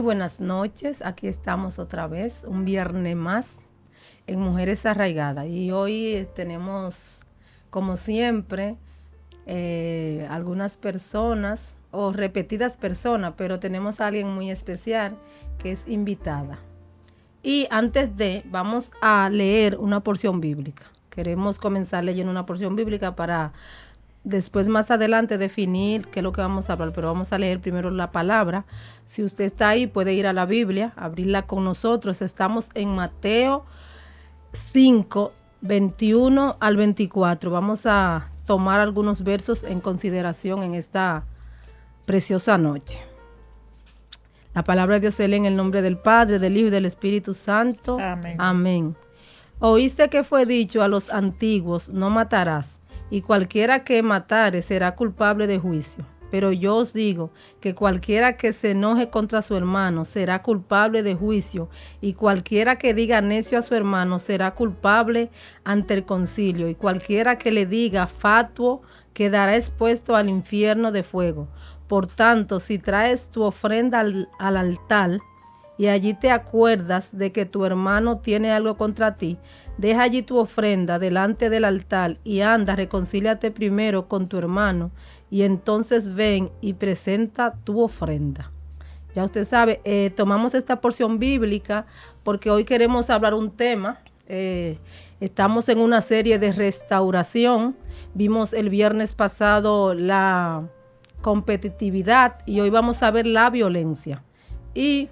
Muy buenas noches, aquí estamos otra vez, un viernes más en Mujeres Arraigadas. Y hoy tenemos, como siempre, algunas personas o repetidas personas, pero tenemos a alguien muy especial que es invitada. Y antes de, vamos a leer una porción bíblica. Queremos comenzar leyendo una porción bíblica para después más adelante definir qué es lo que vamos a hablar, pero vamos a leer primero la palabra. Si usted está ahí, puede ir a la Biblia, abrirla con nosotros. Estamos en Mateo 5, 21 al 24. Vamos a tomar algunos versos en consideración en esta preciosa noche. La palabra de Dios se lee en el nombre del Padre, del Hijo y del Espíritu Santo. Amén. Amén. Oíste que fue dicho a los antiguos, no matarás, y cualquiera que matare será culpable de juicio. Pero yo os digo que cualquiera que se enoje contra su hermano será culpable de juicio, y cualquiera que diga necio a su hermano será culpable ante el concilio, y cualquiera que le diga fatuo quedará expuesto al infierno de fuego. Por tanto, si traes tu ofrenda al altar y allí te acuerdas de que tu hermano tiene algo contra ti, deja allí tu ofrenda delante del altar y anda, reconcíliate primero con tu hermano y entonces ven y presenta tu ofrenda. Ya usted sabe, tomamos esta porción bíblica porque hoy queremos hablar un tema. Estamos en una serie de restauración. Vimos el viernes pasado la competitividad y hoy vamos a ver la violencia. Y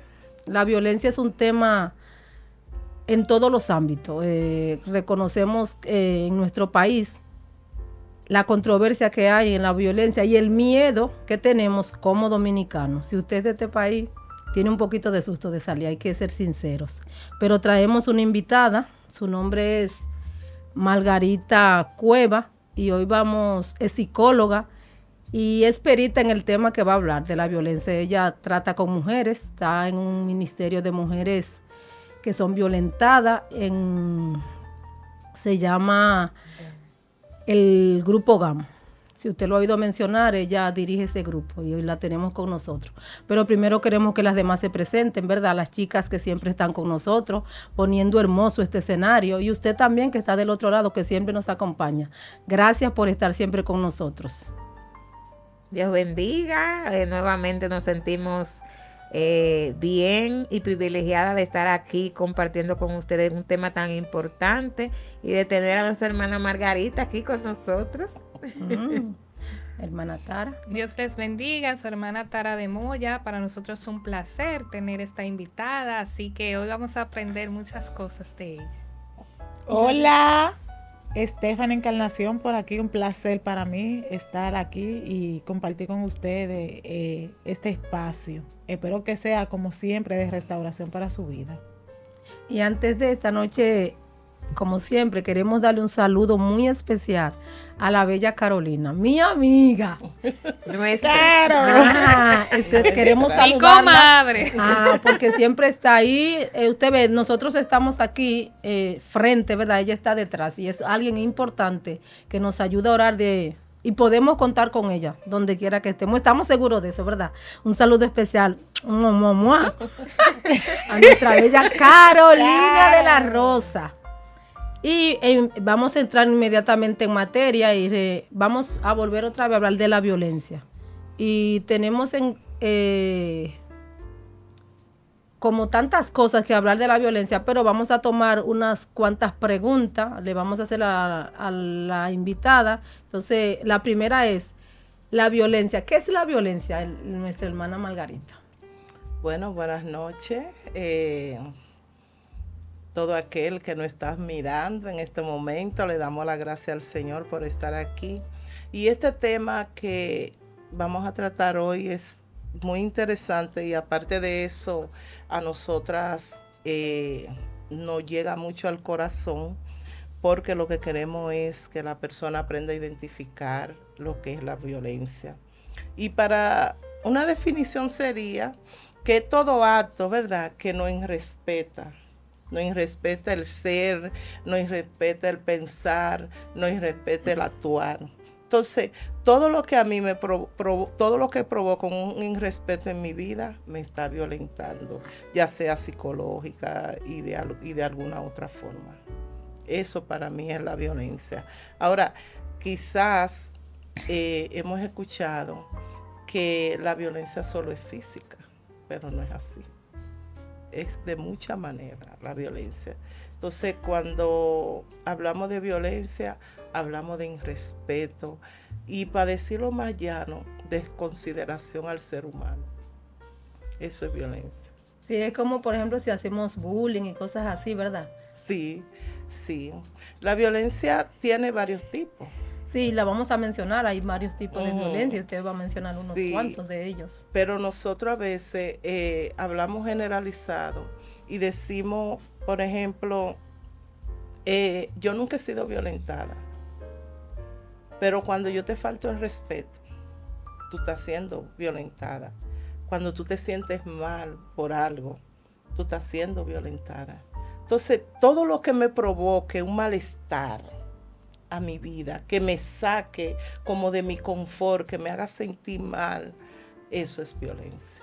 la violencia es un tema en todos los ámbitos. Reconocemos en nuestro país la controversia que hay en la violencia y el miedo que tenemos como dominicanos. Si usted es de este país, tiene un poquito de susto de salir, hay que ser sinceros. Pero traemos una invitada, su nombre es Margarita Cueva y hoy es psicóloga y es perita en el tema que va a hablar de la violencia. Ella trata con mujeres, está en un ministerio de mujeres que son violentadas, se llama el Grupo GAM. Si usted lo ha oído mencionar, ella dirige ese grupo y hoy la tenemos con nosotros. Pero primero queremos que las demás se presenten, ¿verdad? Las chicas que siempre están con nosotros, poniendo hermoso este escenario. Y usted también que está del otro lado, que siempre nos acompaña. Gracias por estar siempre con nosotros. Dios bendiga. Nuevamente nos sentimos bien y privilegiada de estar aquí compartiendo con ustedes un tema tan importante y de tener a nuestra hermana Margarita aquí con nosotros. Hermana Tara. Dios les bendiga, su hermana Tara de Moya. Para nosotros es un placer tener esta invitada, así que hoy vamos a aprender muchas cosas de ella. Hola, Estefan Encarnación por aquí, un placer para mí estar aquí y compartir con ustedes este espacio. Espero que sea, como siempre, de restauración para su vida. Y antes de esta noche, como siempre, queremos darle un saludo muy especial a la bella Carolina, mi amiga. ¡Claro! Queremos saludarla. Mi comadre. Porque siempre está ahí. Usted ve, nosotros estamos aquí frente, ¿verdad? Ella está detrás y es alguien importante que nos ayuda a orar y podemos contar con ella donde quiera que estemos. Estamos seguros de eso, ¿verdad? Un saludo especial a nuestra bella Carolina de la Rosa. Y vamos a entrar inmediatamente en materia y vamos a volver otra vez a hablar de la violencia. Y tenemos como tantas cosas que hablar de la violencia, pero vamos a tomar unas cuantas preguntas, le vamos a hacer a la invitada. Entonces, la primera es, la violencia. ¿Qué es la violencia, nuestra hermana Margarita? Bueno, buenas noches. Todo aquel que nos está mirando en este momento, le damos la gracia al Señor por estar aquí. Y este tema que vamos a tratar hoy es muy interesante y aparte de eso, a nosotras nos llega mucho al corazón porque lo que queremos es que la persona aprenda a identificar lo que es la violencia. Y para una definición sería que todo acto, ¿verdad?, que no irrespeta el ser, no irrespeta el pensar, no irrespeta el actuar. Entonces, todo lo que a mí todo lo que provoca un irrespeto en mi vida me está violentando, ya sea psicológica y de alguna otra forma. Eso para mí es la violencia. Ahora, quizás hemos escuchado que la violencia solo es física, pero no es así. Es de mucha manera la violencia. Entonces, cuando hablamos de violencia, hablamos de irrespeto y, para decirlo más llano, desconsideración al ser humano. Eso es violencia. Sí, es como, por ejemplo, si hacemos bullying y cosas así, ¿verdad? Sí, sí. La violencia tiene varios tipos. Sí, la vamos a mencionar, hay varios tipos de violencia, usted va a mencionar unos cuantos de ellos. Pero nosotros a veces hablamos generalizado y decimos, por ejemplo, yo nunca he sido violentada, pero cuando yo te falto el respeto, tú estás siendo violentada. Cuando tú te sientes mal por algo, tú estás siendo violentada. Entonces, todo lo que me provoque un malestar a mi vida, que me saque como de mi confort, que me haga sentir mal, eso es violencia.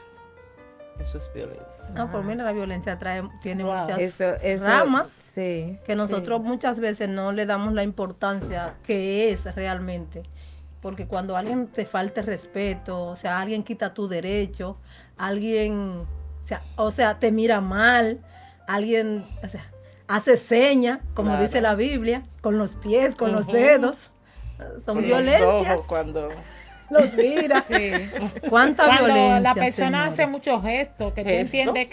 Eso es violencia. Ah, pues mira, la violencia tiene muchas Eso, ramas sí, que nosotros sí. muchas veces no le damos la importancia que es realmente. Porque cuando alguien te falta el respeto, o sea, alguien quita tu derecho, alguien, o sea, te mira mal, alguien, o sea, hace señas, como Claro. dice la Biblia, con los pies, con los dedos, son violencias. Los ojos cuando... Los mira. Sí. ¿Cuánta Cuando violencia, la persona señores? hace muchos gestos, que tú ¿Gesto? entiendes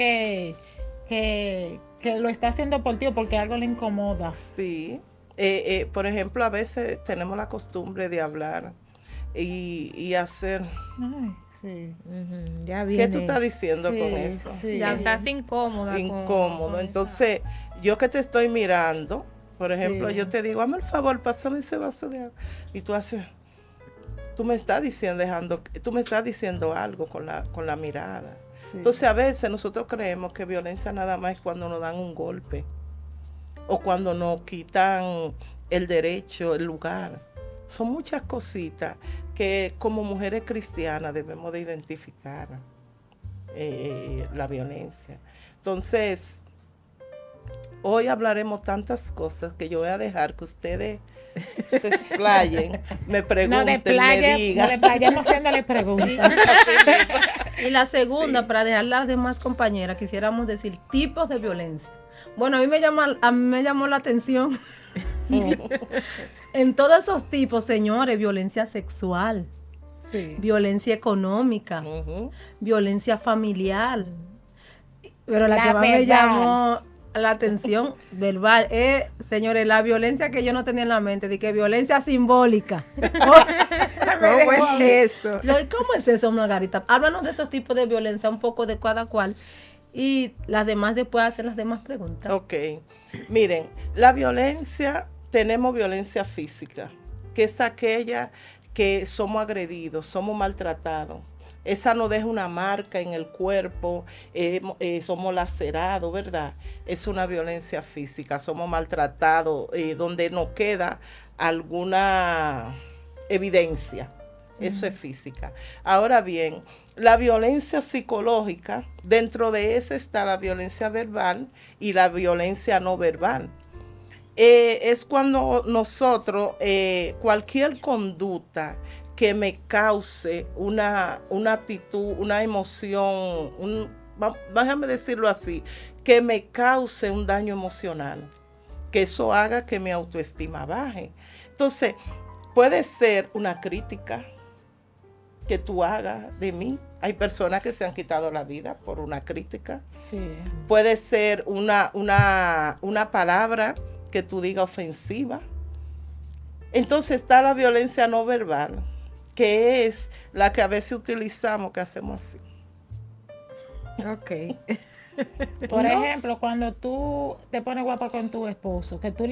que lo está haciendo por ti o porque algo le incomoda. Sí. Por ejemplo, a veces tenemos la costumbre de hablar y hacer... Ay, sí. Ujú, ya ¿Qué viene. tú estás diciendo Sí, con eso? sí. Ya estás incómoda. Incómodo. con Entonces, yo que te estoy mirando, por ejemplo, Sí. yo te digo, hazme el favor, pásame ese vaso de agua. Y tú haces... Tú me estás diciendo algo con la mirada. Sí. Entonces, a veces nosotros creemos que violencia nada más es cuando nos dan un golpe o cuando nos quitan el derecho, el lugar. Son muchas cositas que como mujeres cristianas debemos de identificar la violencia. Entonces, hoy hablaremos tantas cosas que yo voy a dejar que ustedes se explayen, me pregunten, me digan. No de playa no haciéndole preguntas. Y la segunda, para dejar las demás compañeras, quisiéramos decir tipos de violencia. Bueno, a mí me llamó la atención en todos esos tipos, señores, violencia sexual, Sí. violencia económica, Ujú. violencia familiar. Pero la La que más me verbal. llamó la atención verbal es, señores, la violencia que yo no tenía en la mente, de que violencia simbólica. ¿Cómo es eso? ¿Cómo es eso, Margarita? Háblanos de esos tipos de violencia, un poco de cada cual. Y las demás después hacer las demás preguntas. Ok. Miren, la violencia, tenemos violencia física, que es aquella que somos agredidos, somos maltratados. Esa nos deja una marca en el cuerpo, somos lacerados, ¿verdad? Es una violencia física, somos maltratados, donde nos queda alguna evidencia. Eso es física. Ahora bien, la violencia psicológica, dentro de esa está la violencia verbal y la violencia no verbal. Es cuando nosotros, cualquier conducta que me cause una actitud, una emoción, déjame decirlo así, que me cause un daño emocional, que eso haga que mi autoestima baje. Entonces, puede ser una crítica que tú hagas de mí. Hay personas que se han quitado la vida por una crítica. Sí. Puede ser una palabra que tú digas ofensiva. Entonces está la violencia no verbal, que es la que a veces utilizamos, que hacemos así. Ok. Por ¿No? ejemplo, cuando tú te pones guapa con tu esposo, que tú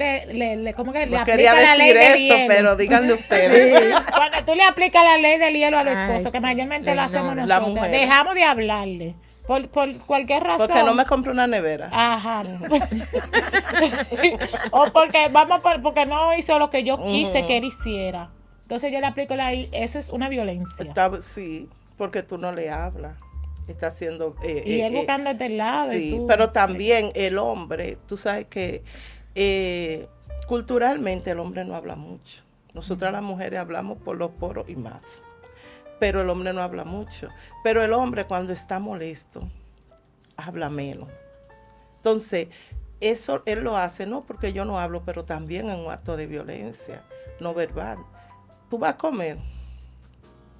¿cómo que le No quería aplicas la ley decir del eso, hielo? pero díganle ustedes. Sí. Cuando tú le aplicas la ley del hielo al Ay, esposo, que sí. mayormente lo hacemos No, la nosotros, mujer. dejamos de hablarle. Por cualquier razón. Porque no me compré una nevera. Ajá. O porque no hizo lo que yo quise que él hiciera. Entonces yo le aplico eso es una violencia. Sí, porque tú no le hablas. Está haciendo... y él buscándote el lado. Sí, pero también el hombre, tú sabes que culturalmente el hombre no habla mucho. Nosotras las mujeres hablamos por los poros y más. Pero el hombre no habla mucho. Pero el hombre cuando está molesto, habla menos. Entonces, eso él lo hace, no porque yo no hablo, pero también en un acto de violencia no verbal. Tú vas a comer,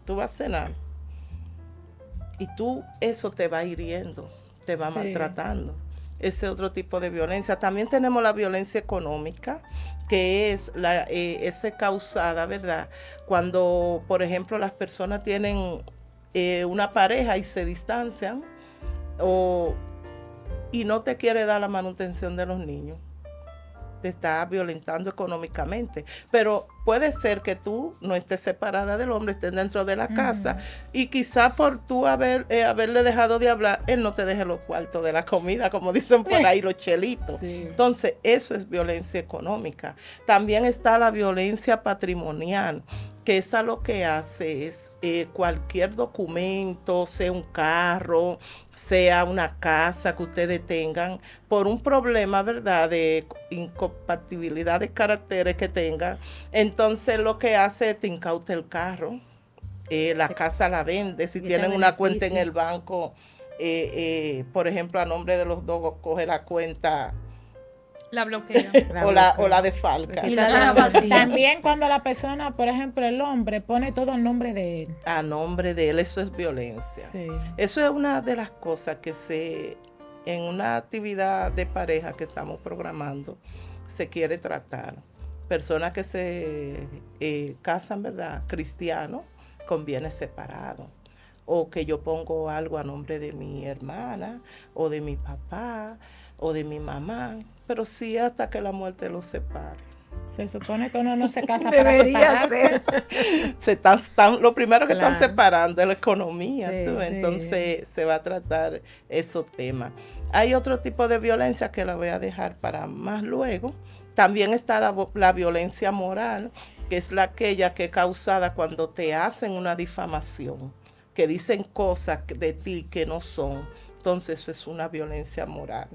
tú vas a cenar, y eso te va hiriendo, te va maltratando. Ese otro tipo de violencia. También tenemos la violencia económica, que es esa causada, ¿verdad? Cuando, por ejemplo, las personas tienen una pareja y se distancian, y no te quiere dar la manutención de los niños. Te está violentando económicamente. Pero puede ser que tú no estés separada del hombre, estés dentro de la casa, y quizá por tú haberle dejado de hablar, él no te deje los cuartos de la comida, como dicen por ahí los chelitos. Sí. Entonces, eso es violencia económica. También está la violencia patrimonial, que esa lo que hace es cualquier documento, sea un carro, sea una casa que ustedes tengan, por un problema, ¿verdad?, de incompatibilidad de caracteres que tengan, entonces lo que hace es te incauta el carro, la casa la vende, si tienen una cuenta en el banco, por ejemplo, a nombre de los dos, coge la cuenta, la bloquea. o la defalca. Y la vacía. También cuando la persona, por ejemplo, el hombre, pone todo a nombre de él. A nombre de él, eso es violencia. Sí. Eso es una de las cosas que en una actividad de pareja que estamos programando, se quiere tratar. Personas que se casan, ¿verdad?, cristianos, con bienes separados. O que yo pongo algo a nombre de mi hermana, o de mi papá, o de mi mamá, pero sí hasta que la muerte los separe. Se supone que uno no se casa para separarse. Lo primero que están separando es la economía, sí, entonces se va a tratar esos temas. Hay otro tipo de violencia que la voy a dejar para más luego. También está la violencia moral, que es aquella que es causada cuando te hacen una difamación, que dicen cosas de ti que no son. Entonces eso es una violencia moral.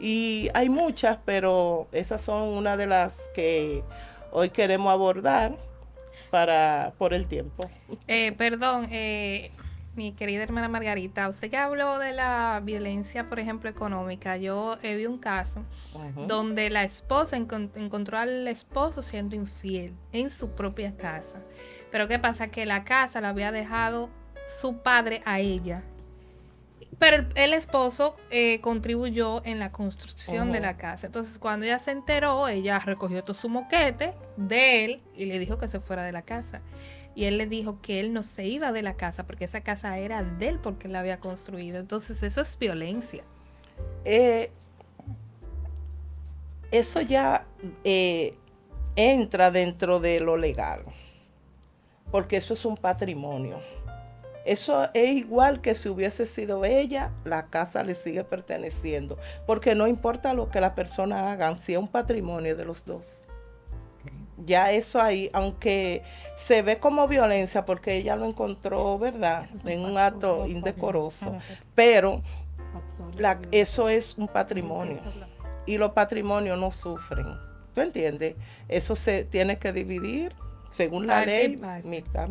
Y hay muchas, pero esas son una de las que hoy queremos abordar por el tiempo. Perdón, mi querida hermana Margarita, usted ya habló de la violencia, por ejemplo, económica. Yo vi un caso donde la esposa encontró al esposo siendo infiel en su propia casa. Pero ¿qué pasa? Que la casa la había dejado su padre a ella. Pero el esposo contribuyó en la construcción de la casa. Entonces, cuando ella se enteró, ella recogió todo su moquete de él y le dijo que se fuera de la casa. Y él le dijo que él no se iba de la casa porque esa casa era de él porque él la había construido. Entonces, eso es violencia. Eso ya entra dentro de lo legal, porque eso es un patrimonio. Eso es igual que si hubiese sido ella, la casa le sigue perteneciendo, porque no importa lo que la persona haga, si es un patrimonio de los dos. Ya eso ahí, aunque se ve como violencia, porque ella lo encontró, ¿verdad?, en un acto indecoroso, pero eso es un patrimonio, y los patrimonios no sufren. ¿Tú entiendes? Eso se tiene que dividir, según la ley, mitad.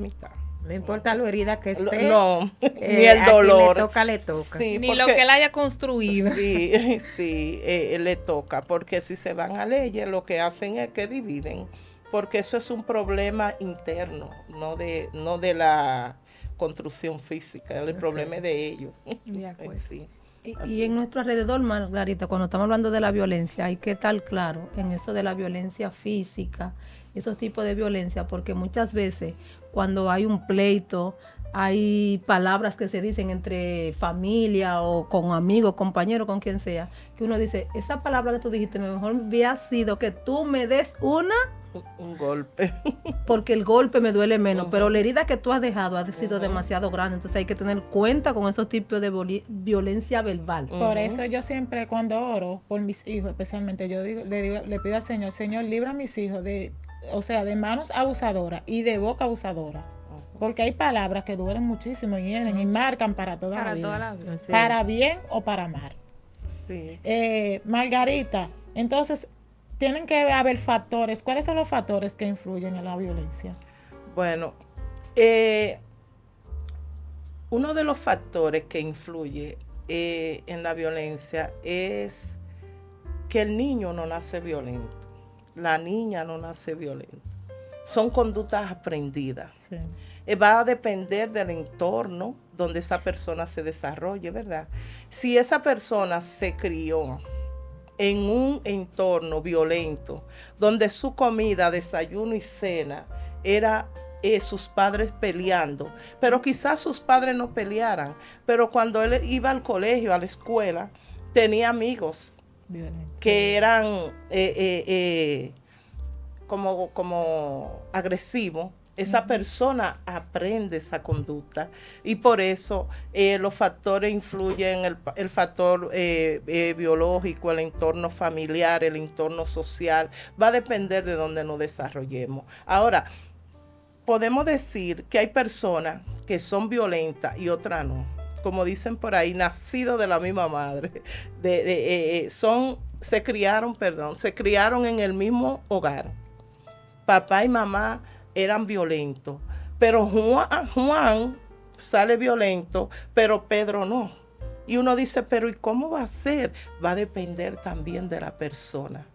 No importa lo herida que esté. No, ni el dolor. Le toca. Sí, ni lo que él haya construido. Sí, le toca, porque si se van a leyes, lo que hacen es que dividen, porque eso es un problema interno, no de la construcción física, el problema es de ellos. De acuerdo. Sí. Y en nuestro alrededor, Margarita, cuando estamos hablando de la violencia, hay que estar claro en eso de la violencia física, esos tipos de violencia, porque muchas veces cuando hay un pleito, hay palabras que se dicen entre familia o con amigos, compañeros, con quien sea, que uno dice, esa palabra que tú dijiste, mejor había sido que tú me des un golpe. Porque el golpe me duele menos, pero la herida que tú has dejado ha sido demasiado grande, entonces hay que tener cuenta con esos tipos de violencia verbal. Por eso yo siempre cuando oro por mis hijos, especialmente, yo le pido al Señor, líbrame a mis hijos de o sea, de manos abusadoras y de boca abusadora. Porque hay palabras que duelen muchísimo y hieren y marcan para toda la vida. Toda la vida. Para bien o para mal. Sí. Margarita, entonces, tienen que haber factores. ¿Cuáles son los factores que influyen en la violencia? Bueno, uno de los factores que influye en la violencia es que el niño no nace violento, la niña no nace violenta. Son conductas aprendidas. Sí. Va a depender del entorno donde esa persona se desarrolle, ¿verdad? Si esa persona se crió en un entorno violento, donde su comida, desayuno y cena era sus padres peleando, pero quizás sus padres no pelearan, pero cuando él iba al colegio, a la escuela, tenía amigos que eran como agresivos. Esa persona aprende esa conducta y por eso los factores influyen, el factor biológico, el entorno familiar, el entorno social, va a depender de dónde nos desarrollemos. Ahora, podemos decir que hay personas que son violentas y otras no. Como dicen por ahí, nacidos de la misma madre. Se criaron en el mismo hogar. Papá y mamá eran violentos, pero Juan sale violento, pero Pedro no. Y uno dice, pero ¿y cómo va a ser? Va a depender también de la persona,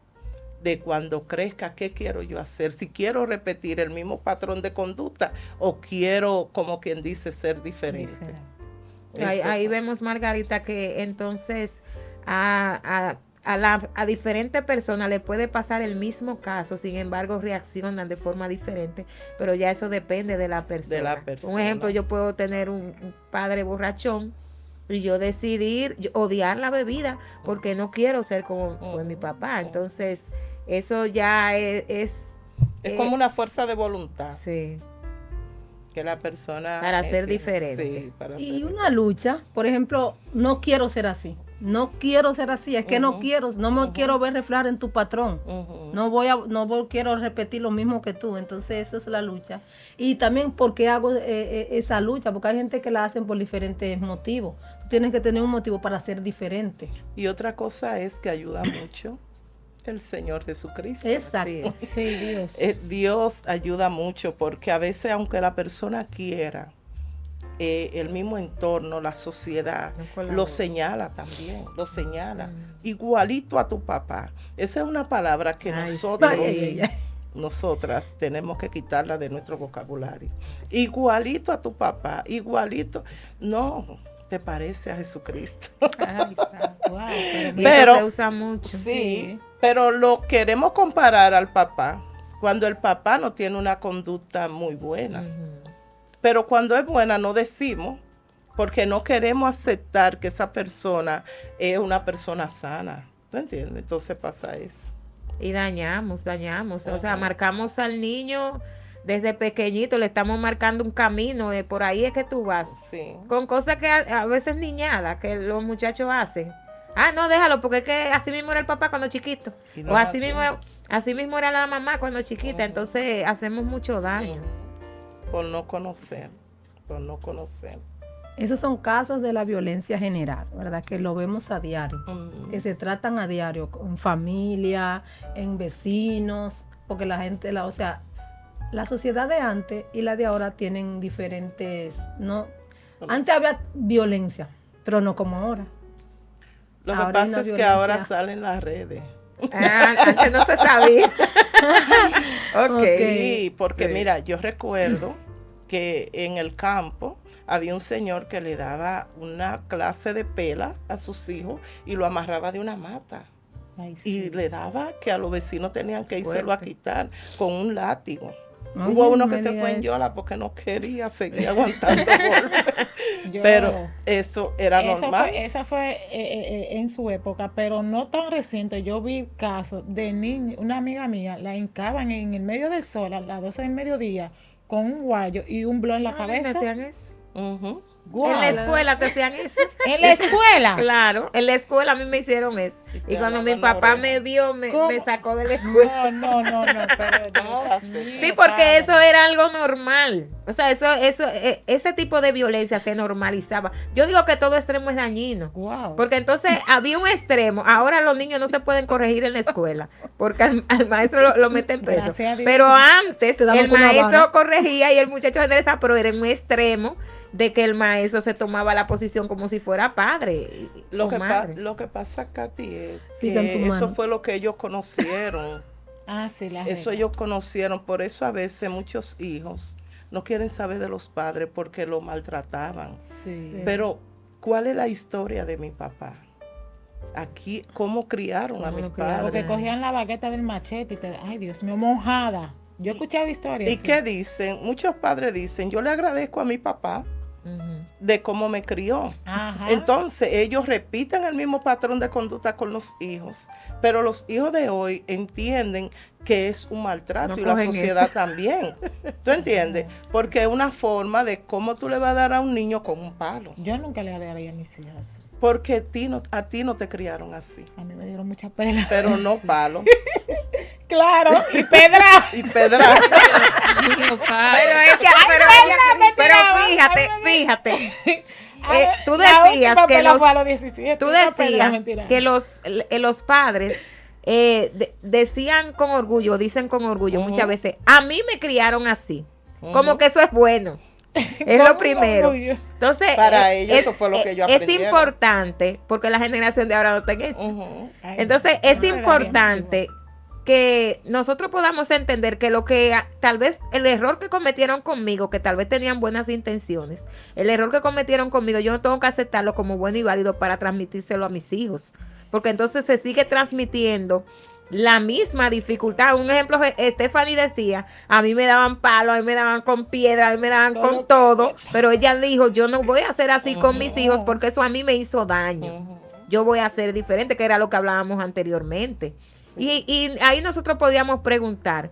de cuando crezca, ¿qué quiero yo hacer? Si quiero repetir el mismo patrón de conducta o quiero, como quien dice, ser diferente. Ahí vemos, Margarita, que entonces a diferentes personas le puede pasar el mismo caso, sin embargo reaccionan de forma diferente, pero ya eso depende de la persona. Un ejemplo, yo puedo tener un padre borrachón y yo decidir odiar la bebida porque no quiero ser como mi papá. Entonces eso ya es como una fuerza de voluntad. Sí. Que la persona para ser diferente. Sí, y una lucha, por ejemplo, no quiero ser así. No quiero ser así, es que no me quiero ver reflejar en tu patrón. Quiero repetir lo mismo que tú. Entonces esa es la lucha. Y también porque hago esa lucha, porque hay gente que la hacen por diferentes motivos. Tú tienes que tener un motivo para ser diferente. Y otra cosa es que ayuda mucho el Señor Jesucristo. Exacto. Sí, Dios. Dios ayuda mucho porque a veces aunque la persona quiera, el mismo entorno, la sociedad, lo señala también, lo señala. Igualito a tu papá. Esa es una palabra que nosotras tenemos que quitarla de nuestro vocabulario. Igualito a tu papá, igualito. No, te parece a Jesucristo. Pero se usa mucho. Sí, pero lo queremos comparar al papá cuando el papá no tiene una conducta muy buena. Pero cuando es buena no decimos, porque no queremos aceptar que esa persona es una persona sana. ¿Tú entiendes? Entonces pasa eso. Y dañamos. O sea, marcamos al niño desde pequeñito, le estamos marcando un camino, por ahí es que tú vas. Sí. Con cosas que a veces niñadas que los muchachos hacen. No, déjalo, porque es que así mismo era el papá cuando chiquito. O así mismo era la mamá cuando chiquita. Entonces hacemos mucho daño. Por no conocer. Esos son casos de la violencia general, ¿verdad? Que lo vemos a diario, que se tratan a diario, en familia, en vecinos, porque la gente, o sea, la sociedad de antes y la de ahora tienen diferentes, ¿no? Antes había violencia, pero no como ahora. Lo que pasa es que ahora salen las redes. Antes no se sabía. Sí, porque mira, yo recuerdo que en el campo había un señor que le daba una clase de pela a sus hijos y lo amarraba de una mata. Y le daba que a los vecinos tenían que írselo a quitar con un látigo. Hubo uno que se fue en Yola porque no quería seguir aguantando golpes. Pero eso era normal. Esa fue en su época, pero no tan reciente. Yo vi casos de niños, una amiga mía, la hincaban en el medio del sol a las 12 del mediodía con un guayo y un blon en la cabeza. ¿Decían eso? Guau. En la escuela te hacían eso. ¿En la escuela? Claro, en la escuela a mí me hicieron eso. Y cuando mi papá me vio, me sacó de la escuela. No, pero Dios mío, Sí, porque padre. eso era algo normal. O sea, ese tipo de violencia se normalizaba. Yo digo que todo extremo es dañino. Guau. Porque entonces había un extremo. Ahora los niños no se pueden corregir en la escuela porque al maestro lo meten preso. Gracias a Dios. Pero antes Te daban el con una maestro vara. corregía y el muchacho generalizaba, pero era un extremo de que el maestro se tomaba la posición como si fuera padre Lo o que, madre. lo que pasa, Katy, es Siga en que tu eso mano. fue lo que ellos conocieron. Ah, sí, la Eso regla. ellos conocieron. Por eso a veces muchos hijos no quieren saber de los padres porque lo maltrataban. Sí. Pero, ¿cuál es la historia de mi papá? Aquí, ¿cómo criaron a ¿Cómo mis lo criaron? padres? Porque cogían la bagueta del machete y ay, Dios mío, mojada. Yo he escuchado historias. ¿Y sí. qué dicen? Muchos padres dicen, yo le agradezco a mi papá Ujú. de cómo me crió. Ajá. Entonces ellos repiten el mismo patrón de conducta con los hijos, pero los hijos de hoy entienden que es un maltrato No y la cogen sociedad eso. también. ¿Tú entiendes? Porque es una forma de cómo tú le vas a dar a un niño con un palo. Yo nunca le daría a mis hijas. Porque a ti no te criaron así, A mí me dieron mucha pela. pero no palo Claro, y pedra. y pedra. Mío, padre. Pero fíjate, tú decías tú decías que los padres decían con orgullo, dicen con orgullo Ujú. muchas veces, a mí me criaron así, como Ujú. que eso es bueno. Es lo primero. Entonces, Para ellos eso fue lo que ellos es aprendieron. importante, porque la generación de ahora no tiene eso. Ujú. Entonces, es importante que nosotros podamos entender que tal vez el error que cometieron conmigo, que tal vez tenían buenas intenciones, el error que cometieron conmigo, yo no tengo que aceptarlo como bueno y válido para transmitírselo a mis hijos, porque entonces se sigue transmitiendo la misma dificultad. Un ejemplo, Stephanie decía, a mí me daban palo, a mí me daban con piedra, a mí me daban con todo, pero ella dijo, yo no voy a hacer así con mis hijos porque eso a mí me hizo daño. Ujú. Yo voy a ser diferente, que era lo que hablábamos anteriormente. Y ahí nosotros podríamos preguntar,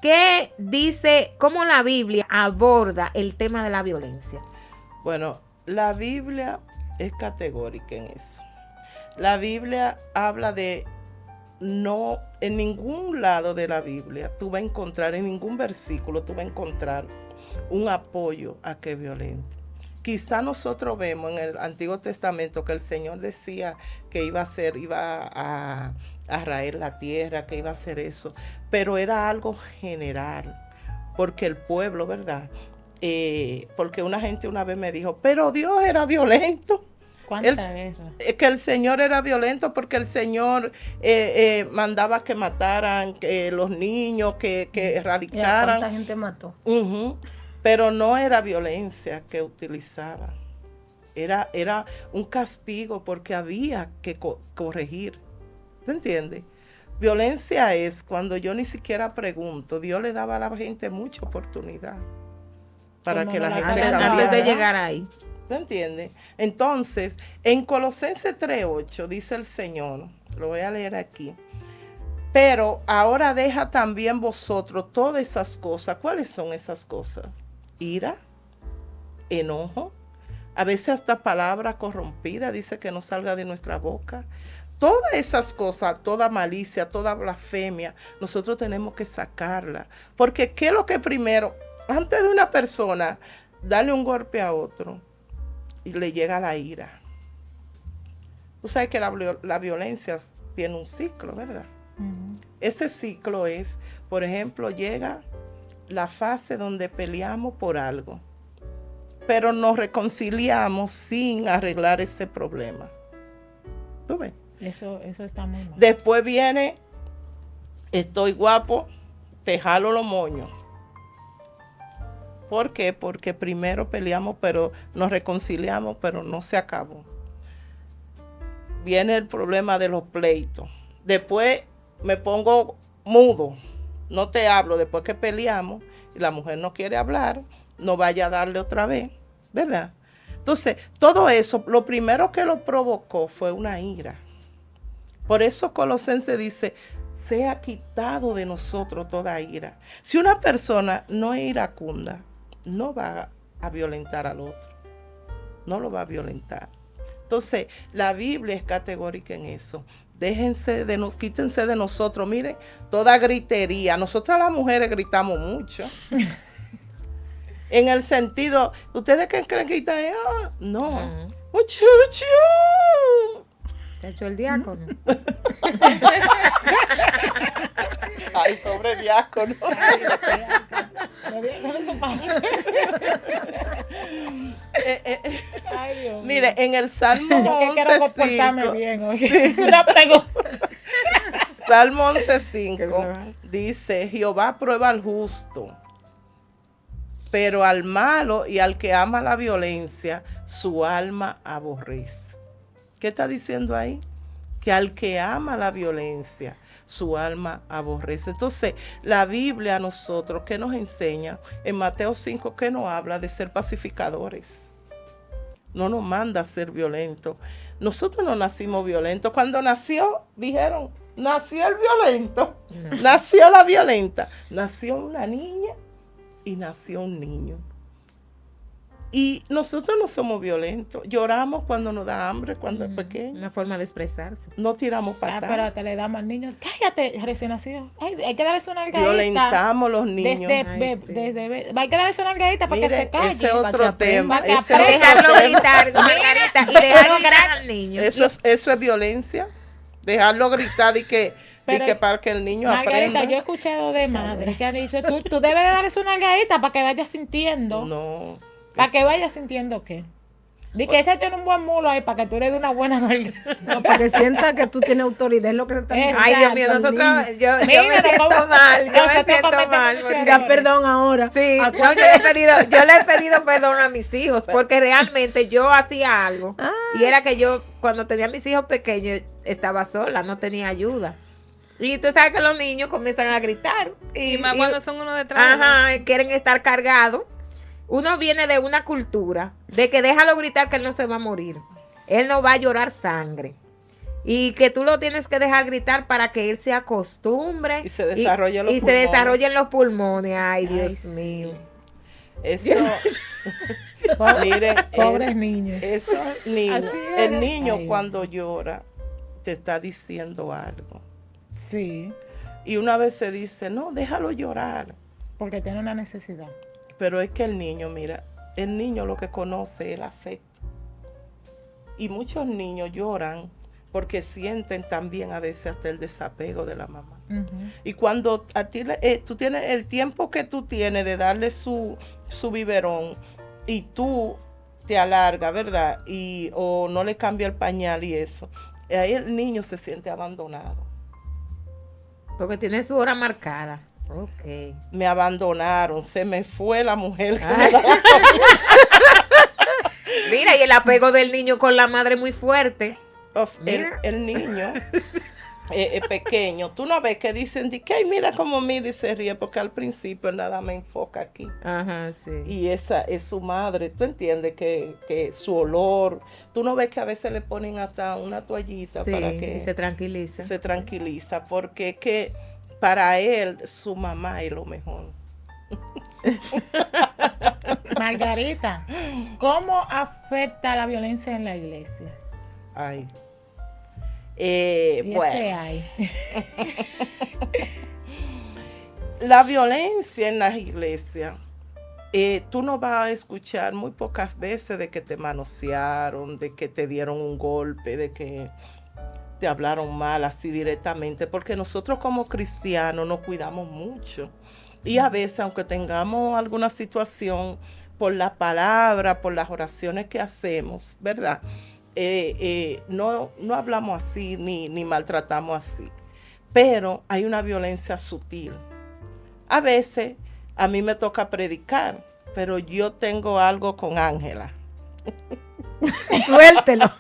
¿qué dice, cómo la Biblia aborda el tema de la violencia? Bueno, la Biblia es categórica en eso. La Biblia habla de no, en ningún lado de la Biblia tú vas a encontrar, en ningún versículo tú vas a encontrar un apoyo a que es violento. Quizá nosotros vemos en el Antiguo Testamento que el Señor decía que iba a raer la tierra, que iba a hacer eso, pero era algo general, porque el pueblo, ¿verdad? Porque una gente una vez me dijo, pero Dios era violento. ¿Cuánta guerra? Que el Señor era violento porque el Señor mandaba que mataran los niños, que ¿Y a erradicaran. cuánta gente mató? Ujú. Pero no era violencia que utilizaba. Era un castigo porque había que corregir. ¿Te entiendes? Violencia es cuando yo ni siquiera pregunto. Dios le daba a la gente mucha oportunidad para Como que la la gente catedral. Antes de cambiara. llegar ahí. ¿Te entiendes? Entonces, en Colosenses 3:8 dice el Señor, lo voy a leer aquí, pero ahora deja también vosotros todas esas cosas. ¿Cuáles son esas cosas? Ira, enojo, a veces hasta palabra corrompida, dice que no salga de nuestra boca. Todas esas cosas, toda malicia, toda blasfemia, nosotros tenemos que sacarla. Porque ¿qué es lo que primero? Antes de una persona darle un golpe a otro, y le llega la ira. Tú sabes que la violencia tiene un ciclo, ¿verdad? Ujú. Ese ciclo es, por ejemplo, llega la fase donde peleamos por algo, pero nos reconciliamos sin arreglar ese problema. ¿Tú ves? Eso está muy mal. Después viene, estoy guapo, te jalo los moños. ¿Por qué? Porque primero peleamos, pero nos reconciliamos, pero no se acabó. Viene el problema de los pleitos. Después me pongo mudo, no te hablo. Después que peleamos y la mujer no quiere hablar, no vaya a darle otra vez, ¿verdad? Entonces, todo eso, lo primero que lo provocó fue una ira. Por eso Colosenses dice, sea quitado de nosotros toda ira. Si una persona no es iracunda, no va a violentar al otro. no lo va a violentar. Entonces, la Biblia es categórica en eso. Quítense de nosotros, miren, toda gritería. Nosotras las mujeres gritamos mucho. En el sentido, ¿ustedes creen que gritan? No. Muchacho. Te echó el diácono. Ay, pobre diácono. Mire, en el Salmo 11:5. Salmo 11:5 dice: Jehová prueba al justo, pero al malo y al que ama la violencia, su alma aborrece. ¿Qué está diciendo ahí? Que al que ama la violencia, su alma aborrece. Entonces, la Biblia a nosotros, ¿qué nos enseña? En Mateo 5, ¿qué nos habla? De ser pacificadores. No nos manda a ser violentos. Nosotros no nacimos violentos. Cuando nació, dijeron, nació el violento, nació la violenta. Nació una niña y nació un niño. Y nosotros no somos violentos. Lloramos cuando nos da hambre, cuando es pequeño. Una forma de expresarse. No tiramos patadas. Pero te le damos al niño. Cállate, recién nacido. Ay, hay que darle una nalgadita. Violentamos a los niños. Hay que darle una nalgadita para que se calle. Ese es otro tema. Dejarlo gritar, Margarita, y dejarlo gritar al niño. Eso es violencia. Dejarlo gritar y que para que el niño Margarita, aprenda. yo he escuchado de madres que han dicho, tú debes de darle una nalgadita para que vaya sintiendo. No. Para que vaya sintiendo qué. Di que ese tiene un buen mulo ahí para que tú le des una buena nalga. No, para que sienta que tú tienes autoridad, es lo que se está diciendo. Ay, Dios mío, nosotros, yo me siento mal, yo me siento mal. Ya perdón ahora. Sí, no, yo le he pedido perdón a mis hijos, porque realmente yo hacía algo. Y era que yo, cuando tenía mis hijos pequeños, estaba sola, no tenía ayuda. Y tú sabes que los niños comienzan a gritar. Y más cuando son uno detrás. Ajá, quieren estar cargados. Uno viene de una cultura de que déjalo gritar que él no se va a morir. Él no va a llorar sangre. Y que tú lo tienes que dejar gritar para que él se acostumbre. Y se desarrolle los pulmones. se desarrollen los pulmones. Ay, Dios mío. Eso. Miren, pobres niños. El niño cuando llora te está diciendo algo. Sí. Y una vez se dice, no, déjalo llorar. Porque tiene una necesidad. Pero es que el niño, mira, el niño lo que conoce es el afecto. Y muchos niños lloran porque sienten también a veces hasta el desapego de la mamá. Uh-huh. Y cuando a ti tú tienes el tiempo que tú tienes de darle su biberón y tú te alargas, ¿verdad? O no le cambia el pañal y eso, ahí el niño se siente abandonado. Porque tiene su hora marcada. Okay. Me abandonaron, se me fue la mujer. Mira, y el apego del niño con la madre muy fuerte. El niño pequeño, tú no ves que dicen que ay, mira cómo mira y se ríe, porque al principio nada me enfoca aquí. Ajá, sí. Y esa es su madre, tú entiendes que su olor, tú no ves que a veces le ponen hasta una toallita para que se tranquiliza. Se tranquiliza, porque que para él, su mamá es lo mejor. Margarita, ¿cómo afecta la violencia en la iglesia? Ay. Bueno. La violencia en las iglesias, tú no vas a escuchar muy pocas veces de que te manosearon, de que te dieron un golpe, de que te hablaron mal así directamente, porque nosotros como cristianos nos cuidamos mucho. Y a veces, aunque tengamos alguna situación, por la palabra, por las oraciones que hacemos, ¿verdad? No hablamos así ni maltratamos así. Pero hay una violencia sutil. A veces a mí me toca predicar, pero yo tengo algo con Ángela. Suéltelo.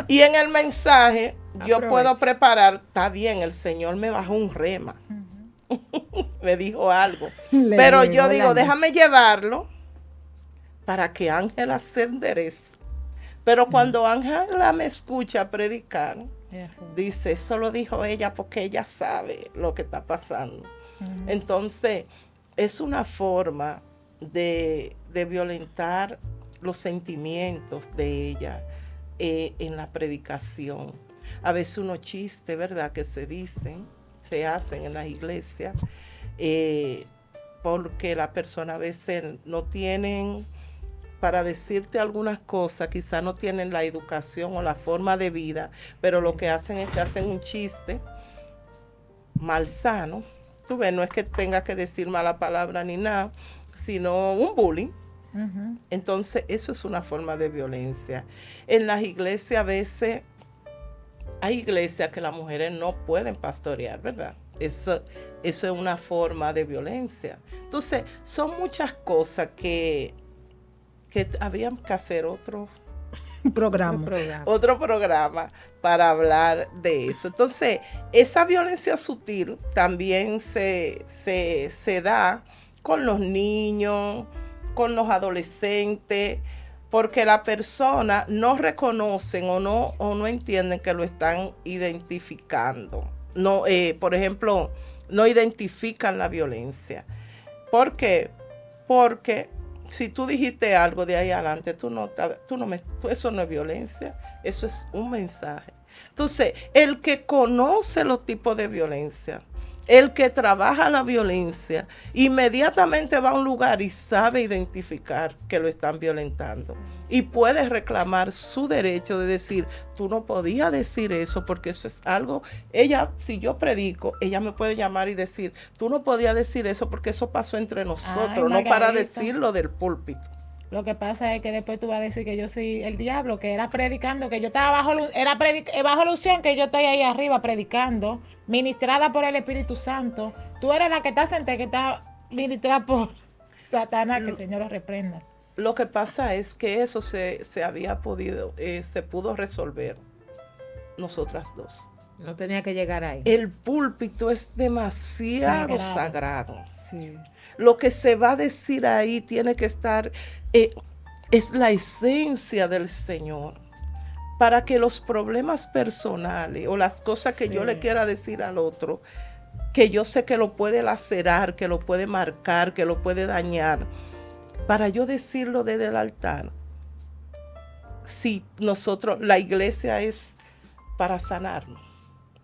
Y en el mensaje yo puedo preparar, está bien, el Señor me bajó un rema. Me dijo algo. Pero yo digo, déjame llevarlo para que Ángela se enderece. Pero cuando Ángela me escucha predicar, dice, eso lo dijo ella porque ella sabe lo que está pasando. Entonces, es una forma de violentar los sentimientos de ella en la predicación. A veces unos chistes, ¿verdad?, que se hacen en las iglesias, porque las personas a veces no tienen, para decirte algunas cosas, quizás no tienen la educación o la forma de vida, pero lo que hacen es que hacen un chiste malsano. Tú ves, no es que tengas que decir mala palabra ni nada, sino un bullying. Uh-huh. Entonces, eso es una forma de violencia. En las iglesias a veces, hay iglesias que las mujeres no pueden pastorear, ¿verdad? Eso es una forma de violencia. Entonces, son muchas cosas que habían que hacer otro programa para hablar de eso. Entonces, esa violencia sutil también se da con los niños, con los adolescentes, porque la persona no reconocen o no entienden que lo están identificando. No, por ejemplo, no identifican la violencia. ¿Por qué? Porque si tú dijiste algo de ahí adelante, eso no es violencia, eso es un mensaje. Entonces, el que conoce los tipos de violencia, el que trabaja la violencia, inmediatamente va a un lugar y sabe identificar que lo están violentando. Y puede reclamar su derecho de decir, tú no podías decir eso porque eso es algo. Ella, si yo predico, ella me puede llamar y decir, tú no podías decir eso porque eso pasó entre nosotros, no para decirlo del púlpito. Lo que pasa es que después tú vas a decir que yo soy el diablo, que era predicando, que yo estaba bajo la unción, que yo estoy ahí arriba predicando, ministrada por el Espíritu Santo. Tú eres la que está sentada, que está ministrada por Satanás, que el Señor lo reprenda. Lo que pasa es que eso se pudo resolver nosotras dos. No tenía que llegar ahí. El púlpito es demasiado sagrado. Sí. Lo que se va a decir ahí tiene que estar, es la esencia del Señor. Para que los problemas personales o las cosas que yo le quiera decir al otro, que yo sé que lo puede lacerar, que lo puede marcar, que lo puede dañar, para yo decirlo desde el altar. Si la iglesia es para sanarnos.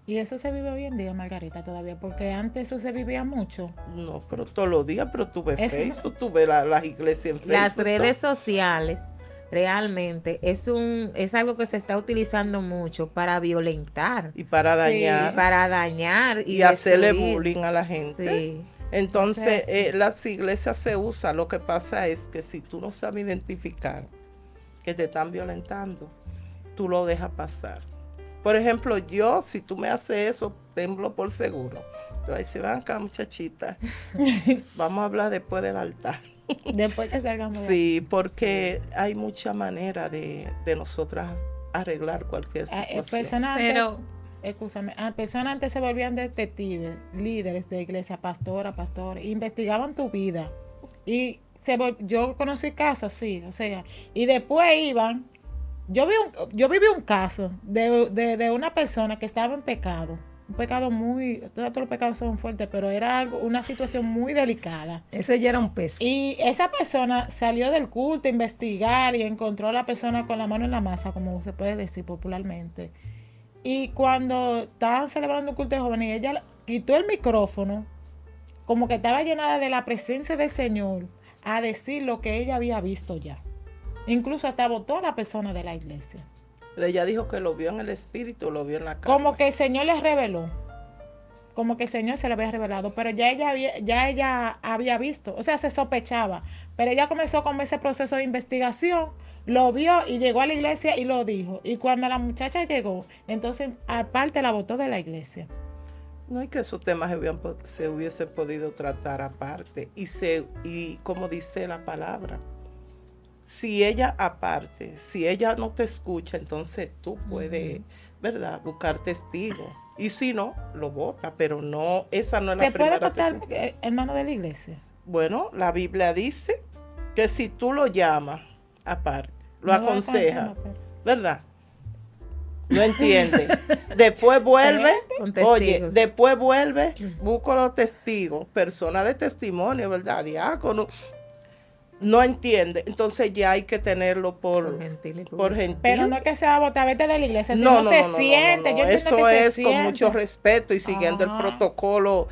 Y eso se vive hoy en día, Margarita, todavía, porque antes eso se vivía mucho. No, pero todos los días, pero tú ves Facebook, tú ves las iglesias en Facebook. Las redes sociales realmente es algo que se está utilizando mucho para violentar. Y para dañar. Sí, para dañar. Y hacerle bullying a la gente. Sí. Entonces, las iglesias se usan. Lo que pasa es que si tú no sabes identificar que te están violentando, tú lo dejas pasar. Por ejemplo, yo, si tú me haces eso, temblo por seguro. Entonces, si van acá, muchachita, vamos a hablar después del altar. Después que salgamos. Sí, porque hay mucha manera de nosotras arreglar cualquier situación. Personas antes se volvían detectives, líderes de iglesia, pastores, investigaban tu vida. Y yo conocí casos así, o sea, y después iban. Yo viví un caso de una persona que estaba en pecado. Un pecado todos los pecados son fuertes, pero era una situación muy delicada. Ese ya era un pez. Y esa persona salió del culto a investigar y encontró a la persona con la mano en la masa, como se puede decir popularmente. Y cuando estaban celebrando un culto de jóvenes, ella quitó el micrófono, como que estaba llenada de la presencia del Señor, a decir lo que ella había visto ya. Incluso hasta votó a la persona de la iglesia. Pero ella dijo que lo vio en el espíritu, lo vio en la carne. Como que el Señor les reveló. Como que el Señor se le había revelado. Pero ya ella había visto. O sea, se sospechaba. Pero ella comenzó con ese proceso de investigación. Lo vio y llegó a la iglesia y lo dijo. Y cuando la muchacha llegó, entonces aparte la votó de la iglesia. No, y que esos temas se hubiesen podido tratar aparte. Y como dice la palabra, si ella no te escucha, entonces tú puedes, ¿verdad?, buscar testigos. Y si no, lo vota, pero no, esa no es la primera. ¿Se puede votar hermano de la iglesia? Bueno, la Biblia dice que si tú lo llamas aparte, lo aconsejas, ¿verdad? No entiende. Después vuelve, busca los testigos, personas de testimonio, ¿verdad? Diácono. no entiende, entonces ya hay que tenerlo por gentil. Pero no es que sea votar, vete de la iglesia, si no, no se siente. Yo entiendo eso que se es con siente. mucho respeto y siguiendo el protocolo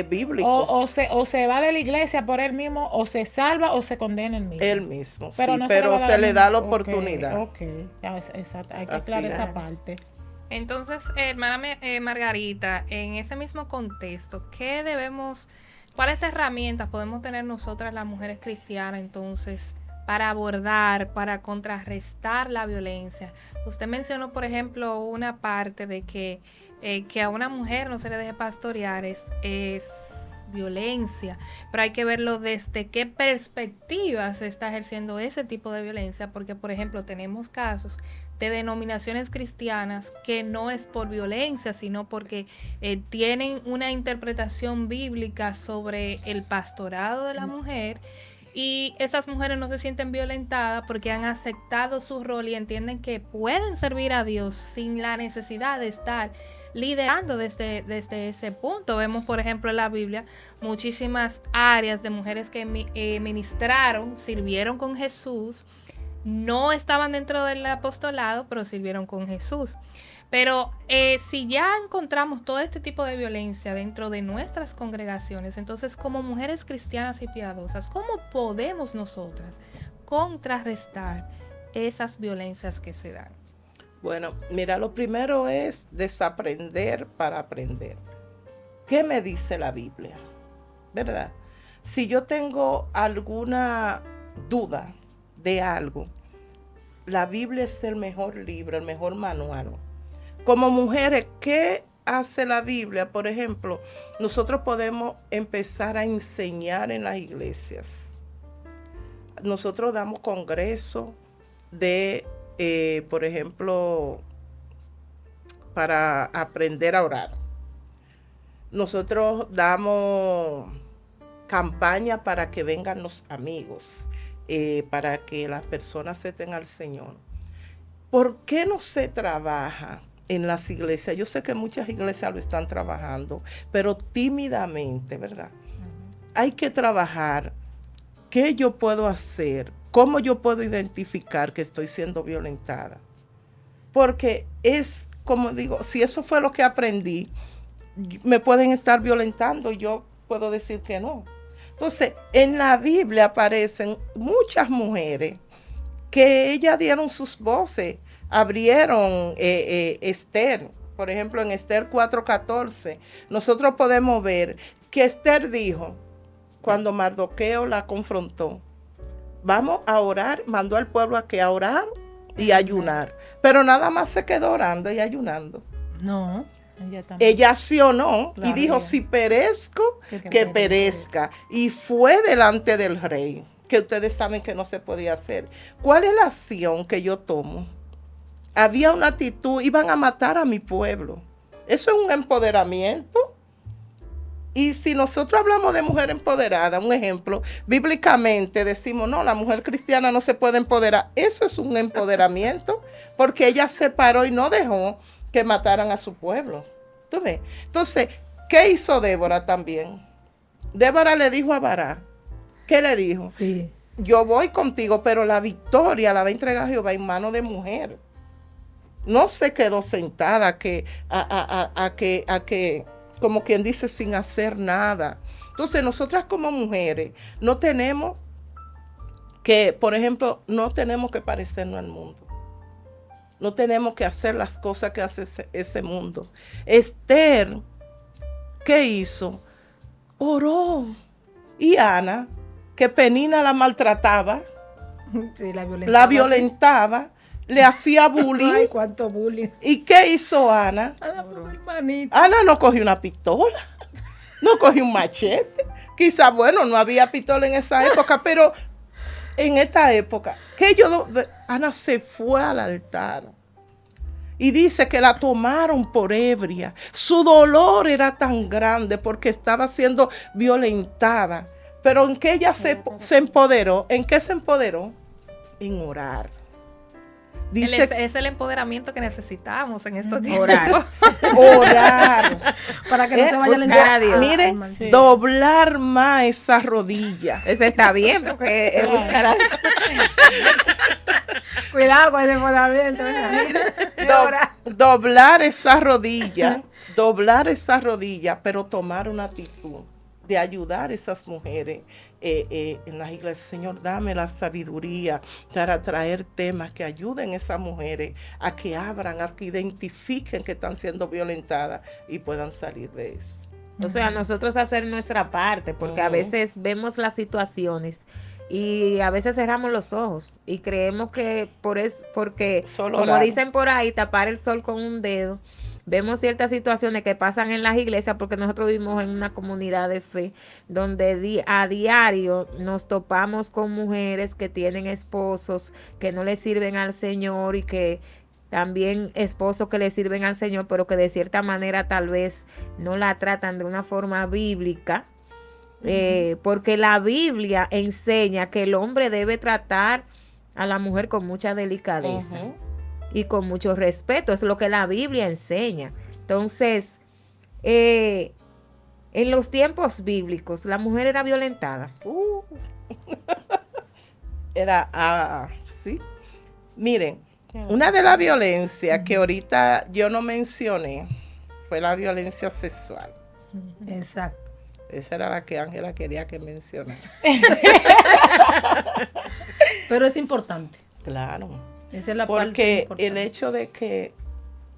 bíblico. O se va de la iglesia por él mismo, o se salva o se condena él mismo. Él mismo, pero sí, no pero se le da la oportunidad. Ok, exacto, hay que Así aclarar es. esa parte. Entonces, hermana Margarita, en ese mismo contexto, ¿cuáles herramientas podemos tener nosotras las mujeres cristianas entonces para abordar, para contrarrestar la violencia? Usted mencionó, por ejemplo, una parte de que a una mujer no se le deje pastorear es violencia, pero hay que verlo desde qué perspectiva se está ejerciendo ese tipo de violencia, porque, por ejemplo, tenemos casos de denominaciones cristianas que no es por violencia, sino porque tienen una interpretación bíblica sobre el pastorado de la mujer, y esas mujeres no se sienten violentadas porque han aceptado su rol y entienden que pueden servir a Dios sin la necesidad de estar liderando desde ese punto. Vemos, por ejemplo, en la Biblia muchísimas áreas de mujeres que ministraron, sirvieron con Jesús, no estaban dentro del apostolado, pero sirvieron con Jesús. Pero si ya encontramos todo este tipo de violencia dentro de nuestras congregaciones, entonces como mujeres cristianas y piadosas, ¿cómo podemos nosotras contrarrestar esas violencias que se dan? Bueno, mira, lo primero es desaprender para aprender. ¿Qué me dice la Biblia? ¿Verdad? Si yo tengo alguna duda de algo, la Biblia es el mejor libro, el mejor manual. Como mujeres, ¿qué hace la Biblia? Por ejemplo, nosotros podemos empezar a enseñar en las iglesias. Nosotros damos congresos de, por ejemplo, para aprender a orar. Nosotros damos campaña para que vengan los amigos, para que las personas se den al Señor. ¿Por qué no se trabaja en las iglesias? Yo sé que muchas iglesias lo están trabajando, pero tímidamente, ¿verdad? Hay que trabajar. ¿Qué yo puedo hacer? ¿Cómo yo puedo identificar que estoy siendo violentada? Porque es, como digo, si eso fue lo que aprendí, me pueden estar violentando y yo puedo decir que no. Entonces, en la Biblia aparecen muchas mujeres que ellas dieron sus voces, abrieron Esther. Por ejemplo, en Esther 4:14, nosotros podemos ver que Esther dijo, cuando Mardoqueo la confrontó, vamos a orar, mandó al pueblo a orar y ayunar. Pero nada más se quedó orando y ayunando. No. Ella accionó, claro, y dijo, si perezco, que perezca. Y fue delante del rey, que ustedes saben que no se podía hacer. ¿Cuál es la acción que yo tomo? Había una actitud, iban a matar a mi pueblo. Eso es un empoderamiento. Y si nosotros hablamos de mujer empoderada, un ejemplo, bíblicamente decimos, no, la mujer cristiana no se puede empoderar. Eso es un empoderamiento, porque ella se paró y no dejó que mataran a su pueblo. ¿Tú ves? Entonces, ¿qué hizo Débora también? Débora le dijo a Barak, ¿qué le dijo? Sí. Yo voy contigo, pero la victoria la va a entregar Jehová en mano de mujer. No se quedó sentada a que como quien dice, sin hacer nada. Entonces, nosotras como mujeres no tenemos que, por ejemplo, no tenemos que parecernos al mundo. No tenemos que hacer las cosas que hace ese mundo. Esther, ¿qué hizo? Oró. Y Ana, que Penina la maltrataba, sí, la violentaba, le hacía bullying. Ay, cuánto bullying. ¿Y qué hizo Ana? Ana no cogió una pistola, no cogió un machete. Quizás, bueno, no había pistola en esa época, pero en esta época, Ana se fue al altar y dice que la tomaron por ebria. Su dolor era tan grande porque estaba siendo violentada. Pero en que ella se empoderó, ¿en qué se empoderó? En orar. Dice, Es el empoderamiento que necesitamos en estos tiempos. Orar. orar. Para que no se vaya buscar a Dios. Miren, Sí. doblar más esa rodilla. Eso está bien, porque es buscar a Dios. Cuidado con ese empoderamiento. Doblar esa rodilla, pero tomar una actitud de ayudar a esas mujeres en las iglesias. Señor, dame la sabiduría para traer temas que ayuden a esas mujeres a que abran, a que identifiquen que están siendo violentadas y puedan salir de eso. O sea, nosotros hacer nuestra parte, porque a veces vemos las situaciones y a veces cerramos los ojos y creemos que porque Solo como orar. dicen por ahí, tapar el sol con un dedo. Vemos ciertas situaciones que pasan en las iglesias porque nosotros vivimos en una comunidad de fe donde a diario nos topamos con mujeres que tienen esposos que no le sirven al Señor y que también esposos que le sirven al Señor, pero que de cierta manera tal vez no la tratan de una forma bíblica, porque la Biblia enseña que el hombre debe tratar a la mujer con mucha delicadeza y con mucho respeto. Es lo que la Biblia enseña. Entonces, en los tiempos bíblicos, la mujer era violentada. Sí. Miren, una de las violencias que ahorita yo no mencioné fue la violencia sexual. Exacto. Esa era la que Ángela quería que mencionara. Pero es importante. Claro. Esa es la parte Porque importante. el hecho de que,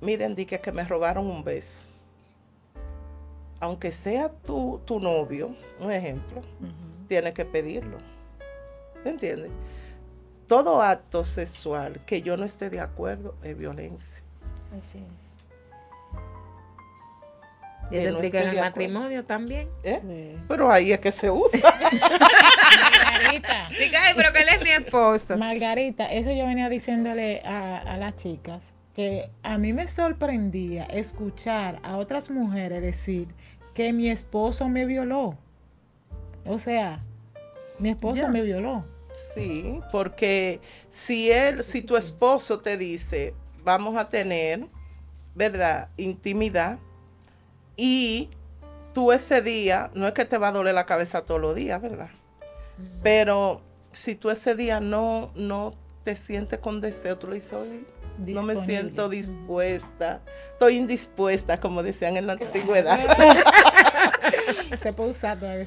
miren, di que me robaron un beso, aunque sea tu novio, un ejemplo, tienes que pedirlo. ¿Me entiendes? Todo acto sexual que yo no esté de acuerdo es violencia. Así es. Y eso Que no implica en esté el de acuerdo. matrimonio también. ¿Eh? Sí. Pero ahí es que se usa. Margarita, Diga, "Ay, pero que él es mi esposo". Margarita, eso yo venía diciéndole a las chicas, que a mí me sorprendía escuchar a otras mujeres decir que mi esposo me violó. O sea, mi esposo Ya. me violó. Sí, porque si tu esposo te dice, vamos a tener, ¿verdad?, intimidad, y tú ese día, no es que te va a doler la cabeza todos los días, ¿verdad? Pero si tú ese día no te sientes con deseo, tú le dices, oye, no me Disponible. siento dispuesta, estoy indispuesta, como decían en la antigüedad. Se puede usar todavía.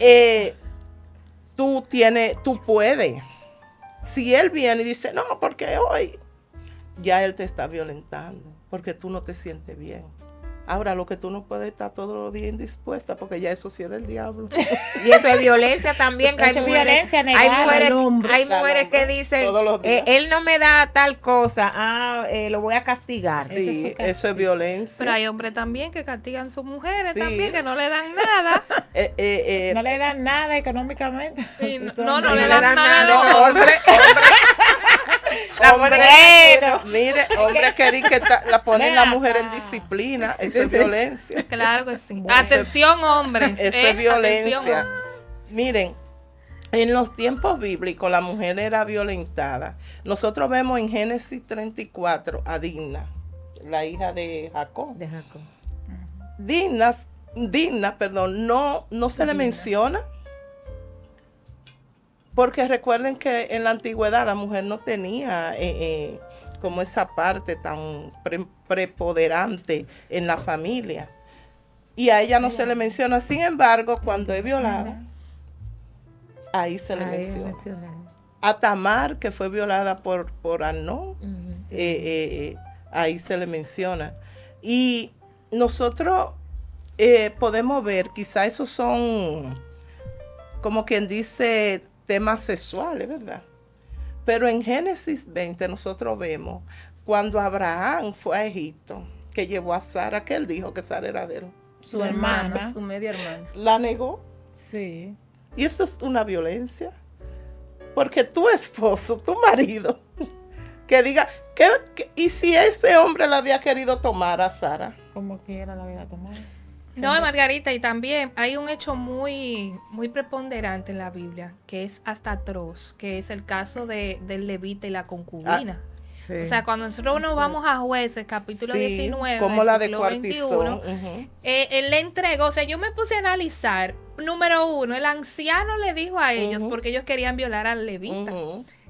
Tú puedes. Si él viene y dice, no, porque hoy, ya él te está violentando, porque tú no te sientes bien. Ahora, lo que tú no puedes estar todos los días indispuesta, porque ya eso sí es del diablo. Y eso es violencia también, que Eso es violencia negada hay al hombre. mujeres que dicen, Todos los días. él no me da tal cosa, lo voy a castigar. Ese es su Sí, castigo. eso es violencia. Pero hay hombres también que castigan a sus mujeres Sí. también, que no le dan nada. No le dan nada económicamente. Y Eso no es- le dan nada. No, hombre, La hombre, mujer. mire, hombre que di que la ponen la Ven mujer en acá. disciplina, eso es violencia. Claro que sí. Bueno, Atención, hombres. Eso es Atención, violencia. hombres. Miren, en los tiempos bíblicos la mujer era violentada. Nosotros vemos en Génesis 34 a Dina, la hija de Jacob. De Jacob. Dina, no se le menciona. Porque recuerden que en la antigüedad la mujer no tenía como esa parte tan preponderante en la familia. Y a ella no se le menciona. Sin embargo, cuando es violada, ahí se le Ahí menciona. mencionaron. A Tamar, que fue violada por Amnón, Ujú. ahí se le menciona. Y nosotros podemos ver, quizá esos son, como quien dice, temas sexuales, ¿verdad? Pero en Génesis 20 nosotros vemos cuando Abraham fue a Egipto, que llevó a Sara, que él dijo que Sara era de él. Su hermana, hermana. su media hermana. La negó. Sí. Y eso es una violencia. Porque tu esposo, tu marido, que diga, ¿y si ese hombre la había querido tomar a Sara? Como quiera la vida tomar. No, Margarita, y también hay un hecho muy, muy preponderante en la Biblia, que es hasta atroz, que es el caso del levita y la concubina. Sí. O sea, cuando nosotros nos vamos a Jueces, capítulo 19, como la de siglo Cuartizón. XXI, él le entregó, o sea, yo me puse a analizar, número uno, el anciano le dijo a ellos, porque ellos querían violar al levita.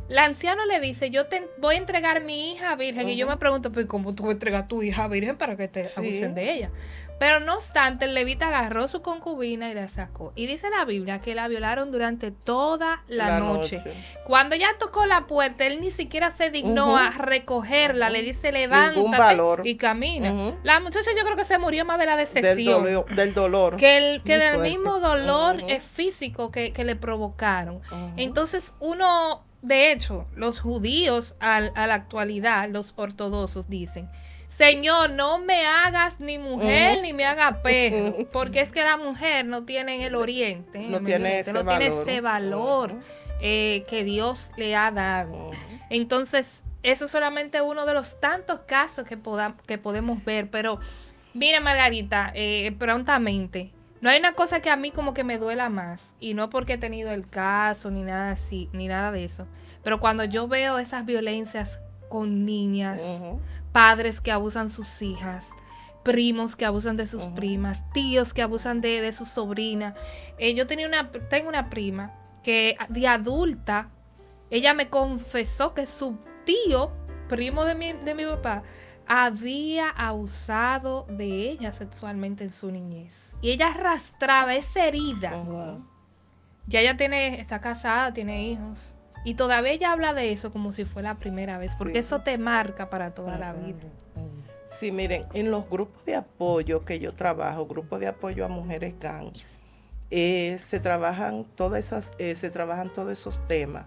El anciano le dice, yo te voy a entregar mi hija virgen. Y yo me pregunto, pues, ¿cómo tú vas a entregar a tu hija virgen para que te abusen de ella? Pero no obstante, el levita agarró su concubina y la sacó. Y dice la Biblia que la violaron durante toda la noche. Cuando ella tocó la puerta, él ni siquiera se dignó a recogerla. Le dice, levántate y camina. La muchacha yo creo que se murió más de la decepción. Del dolor. Que del mismo dolor físico que le provocaron. Entonces uno... De hecho, los judíos a la actualidad, los ortodoxos dicen, Señor, no me hagas ni mujer ni me hagas perro, porque es que la mujer no tiene en el oriente, no tiene ese valor que Dios le ha dado. Entonces, eso es solamente uno de los tantos casos que podemos ver, pero mire, Margarita, prontamente, no hay una cosa que a mí como que me duela más, y no porque he tenido el caso ni nada así, ni nada de eso, pero cuando yo veo esas violencias con niñas, padres que abusan sus hijas, primos que abusan de sus primas, tíos que abusan de sus sobrinas. Yo tengo una prima que de adulta, ella me confesó que su tío, primo de mi papá, había abusado de ella sexualmente en su niñez. Y ella arrastraba esa herida. Ya ella está casada, tiene hijos. Y todavía ella habla de eso como si fue la primera vez, porque eso te marca para toda la vida. Sí, miren, en los grupos de apoyo que yo trabajo, grupos de apoyo a mujeres GAN, se trabajan todos esos temas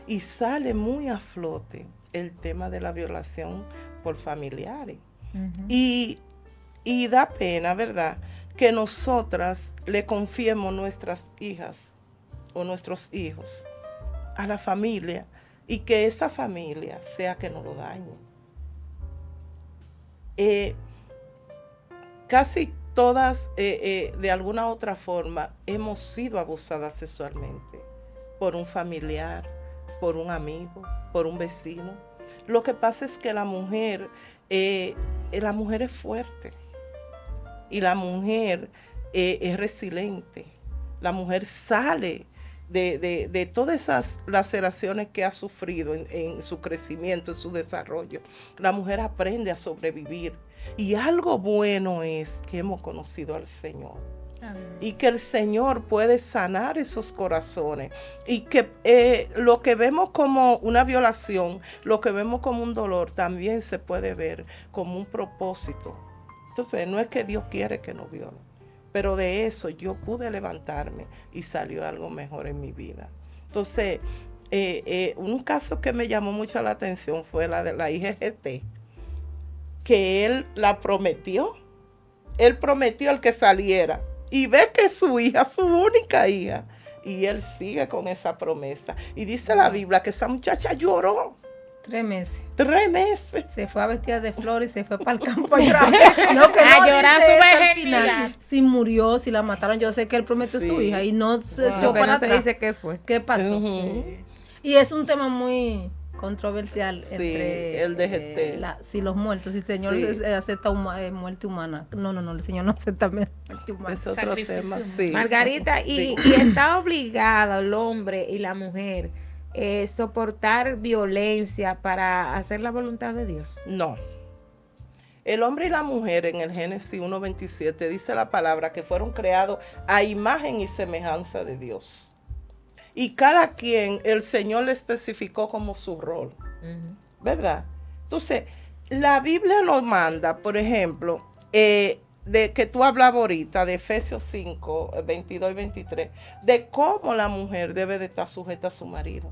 y sale muy a flote el tema de la violación por familiares. Y da pena, ¿verdad?, que nosotras le confiemos nuestras hijas o nuestros hijos a la familia y que esa familia sea que nos lo dañe. Casi todas, de alguna u otra forma, hemos sido abusadas sexualmente por un familiar, por un amigo, por un vecino. Lo que pasa es que la mujer es fuerte y la mujer es resiliente. La mujer sale de todas esas laceraciones que ha sufrido en su crecimiento, en su desarrollo. La mujer aprende a sobrevivir. Y algo bueno es que hemos conocido al Señor. Amén. Y que el Señor puede sanar esos corazones. Y que lo que vemos como una violación, lo que vemos como un dolor, también se puede ver como un propósito. Entonces, no es que Dios quiere que nos viole, pero de eso yo pude levantarme y salió algo mejor en mi vida. Entonces, un caso que me llamó mucho la atención fue la de la IGGT, que él la prometió. Él prometió el que saliera. Y ve que su hija, su única hija, y él sigue con esa promesa. Y dice la Biblia que esa muchacha lloró. 3 meses. 3 meses. Se fue a vestir de flores y se fue para el campo a llorar. No, que a llorar su vejez. Si murió, si la mataron, yo sé que él prometió a su hija y no se echó para atrás. Se dice qué fue. ¿Qué pasó? Y es un tema muy controversial entre el DGT. Si los muertos, si el Señor acepta muerte humana. No, el Señor no acepta muerte humana. Es otro tema, sí. Margarita, y está obligada el hombre y la mujer soportar violencia para hacer la voluntad de Dios. No. El hombre y la mujer en el Génesis 1:27 dice la palabra que fueron creados a imagen y semejanza de Dios. Y cada quien, el Señor le especificó como su rol, ¿verdad? Entonces, la Biblia nos manda, por ejemplo, de que tú hablabas ahorita, de Efesios 5, 22 y 23, de cómo la mujer debe de estar sujeta a su marido.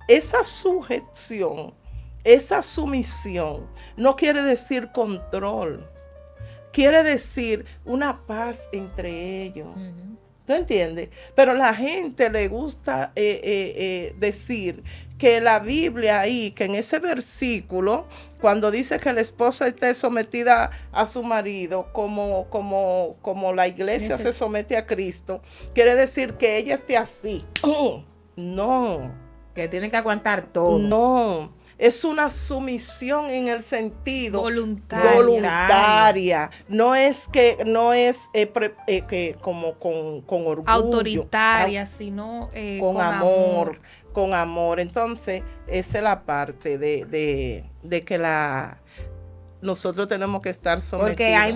Esa sujeción, esa sumisión, no quiere decir control, quiere decir una paz entre ellos. ¿Tú entiendes? Pero a la gente le gusta decir que la Biblia ahí, que en ese versículo, cuando dice que la esposa esté sometida a su marido, como la iglesia se somete a Cristo, quiere decir que ella esté así. No. Que tiene que aguantar todo. No. es una sumisión en el sentido voluntaria. No es que como con orgullo, autoritaria, sino con amor. Con amor. Entonces, esa es la parte de que nosotros tenemos que estar sometidos. Porque hay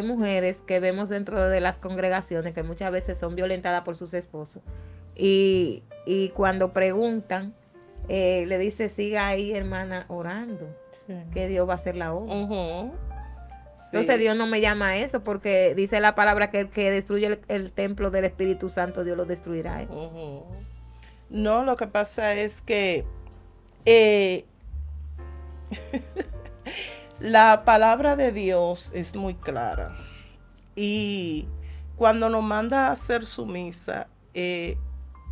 mujeres que vemos dentro de las congregaciones que muchas veces son violentadas por sus esposos. Y cuando preguntan, le dice, siga ahí, hermana, orando, que Dios va a hacer la obra. Uh-huh. Sí. Entonces Dios no me llama a eso, porque dice la palabra que el que destruye el templo del Espíritu Santo, Dios lo destruirá. Uh-huh. No, lo que pasa es que la palabra de Dios es muy clara. Y cuando nos manda a ser sumisa,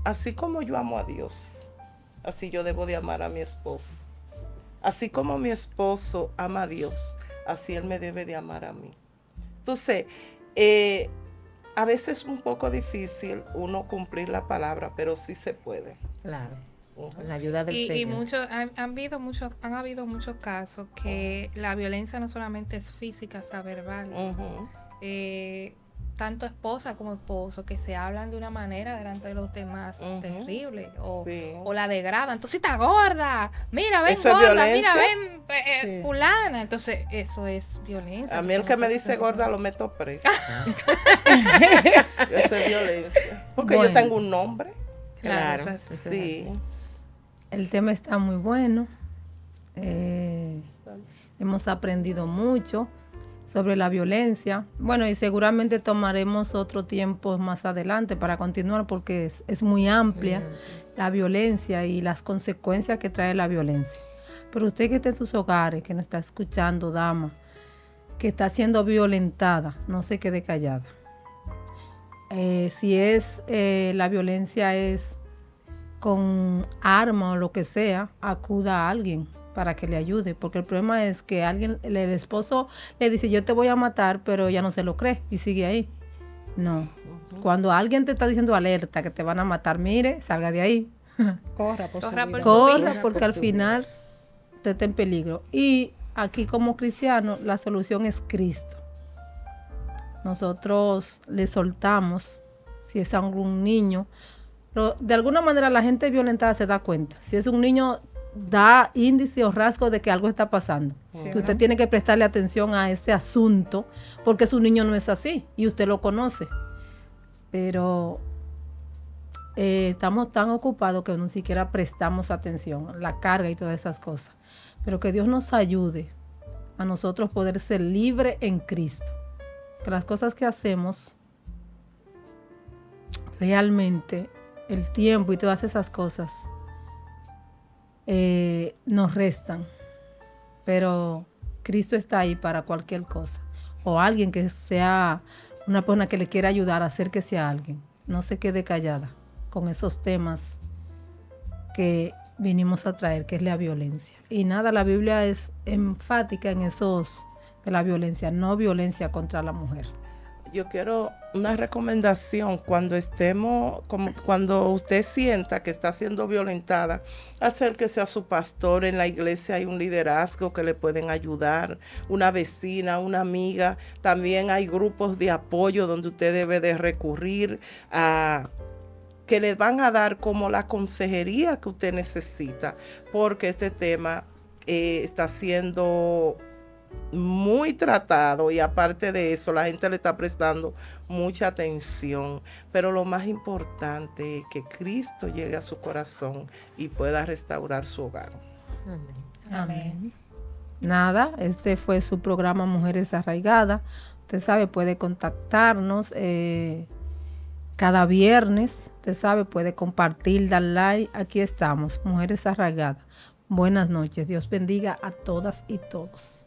así como yo amo a Dios, así yo debo de amar a mi esposo. Así como mi esposo ama a Dios, así él me debe de amar a mí. Entonces, a veces es un poco difícil uno cumplir la palabra, pero sí se puede. Claro, con la ayuda del Señor. Y han habido muchos casos que la violencia no solamente es física, hasta verbal. Uh-huh. Tanto esposa como esposo que se hablan de una manera delante de los demás terrible o la degradan. Entonces está gorda, mira, ven eso gorda, es mira, ven fulana. Entonces eso es violencia. A mí el que me dice gorda lo meto preso. Eso es violencia. Porque yo tengo un nombre. Claro, sí. El tema está muy bueno. Hemos aprendido mucho sobre la violencia. Bueno, y seguramente tomaremos otro tiempo más adelante para continuar porque es muy amplia la violencia y las consecuencias que trae la violencia. Pero usted que está en sus hogares, que nos está escuchando, dama, que está siendo violentada, no se quede callada. Si la violencia es con arma o lo que sea, acuda a alguien para que le ayude, porque el problema es que el esposo le dice yo te voy a matar, pero ella no se lo cree y sigue ahí. No. Cuando alguien te está diciendo alerta que te van a matar, mire, salga de ahí. Corra porque al final te está en peligro. Y aquí como cristianos la solución es Cristo. Nosotros le soltamos, si es algún niño, pero de alguna manera la gente violentada se da cuenta. Si es un niño, da índice o rasgo de que algo está pasando. Sí, que usted tiene que prestarle atención a ese asunto, porque su niño no es así y usted lo conoce. Pero estamos tan ocupados que ni siquiera prestamos atención, la carga y todas esas cosas. Pero que Dios nos ayude a nosotros poder ser libres en Cristo. Que las cosas que hacemos realmente, el tiempo y todas esas cosas nos restan, pero Cristo está ahí para cualquier cosa, o alguien que sea una persona que le quiera ayudar, acérquese a alguien, no se quede callada con esos temas que vinimos a traer, que es la violencia. Y nada, la Biblia es enfática en esos de la violencia, no violencia contra la mujer. Yo quiero una recomendación cuando usted sienta que está siendo violentada, acérquese a su pastor. En la iglesia hay un liderazgo que le pueden ayudar, una vecina, una amiga. También hay grupos de apoyo donde usted debe de recurrir a que le van a dar como la consejería que usted necesita, porque este tema está siendo muy tratado y aparte de eso la gente le está prestando mucha atención, pero lo más importante es que Cristo llegue a su corazón y pueda restaurar su hogar. Amén. Nada, este fue su programa Mujeres Arraigadas. Usted sabe, puede contactarnos cada viernes, usted sabe, puede compartir, dar like, aquí estamos, Mujeres Arraigadas. Buenas noches, Dios bendiga a todas y todos.